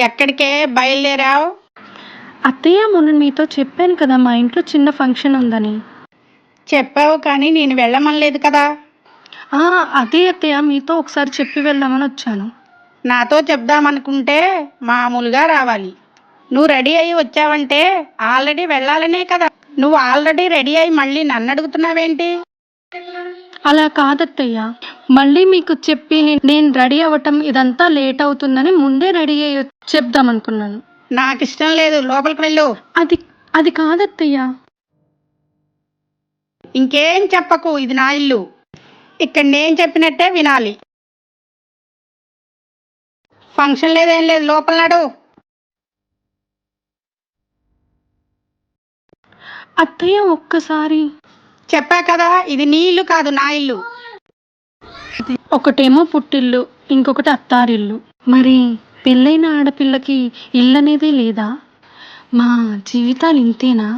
ఎక్కడికే బయలుదేరావు? అత్తయ్య, మొన్న మీతో చెప్పాను కదా మా ఇంట్లో చిన్న ఫంక్షన్ ఉందని. చెప్పావు కానీ నేను వెళ్ళమనలేదు కదా. అదే అత్తయ్య, మీతో ఒకసారి చెప్పి వెళ్దామని వచ్చాను. నాతో చెప్దామనుకుంటే మామూలుగా రావాలి. నువ్వు రెడీ అయ్యి వచ్చావంటే ఆల్రెడీ వెళ్ళాలనే కదా. నువ్వు ఆల్రెడీ రెడీ అయ్యి మళ్ళీ నన్ను అడుగుతున్నావేంటి? అలా కాదత్తయ్య, మళ్ళీ మీకు చెప్పి నేను రెడీ అవ్వటం ఇదంతా లేట్ అవుతుందని ముందే రెడీ అయ్యి చెప్దామనుకున్నాను. నాకు ఇష్టం లేదు, లోపలికి వెళ్ళు. అది అది కాదత్తయ్య. ఇంకేం చెప్పకు, ఇది నా ఇల్లు. ఇక్కడ నేను చెప్పినట్టే వినాలి. ఫంక్షన్ లేదేం లేదు, లోపల నాడు. అత్తయ్య ఒక్కసారి. చెప్పా కదా, ఇది నీ ఇల్లు కాదు, నా ఇల్లు. ఒకటేమో పుట్టిల్లు, ఇంకొకటి అత్తారిల్లు. మరి పెళ్ళైన ఆడపిల్లకి ఇల్లు అనేది లేదా? మా జీవితాలు ఇంతేనా?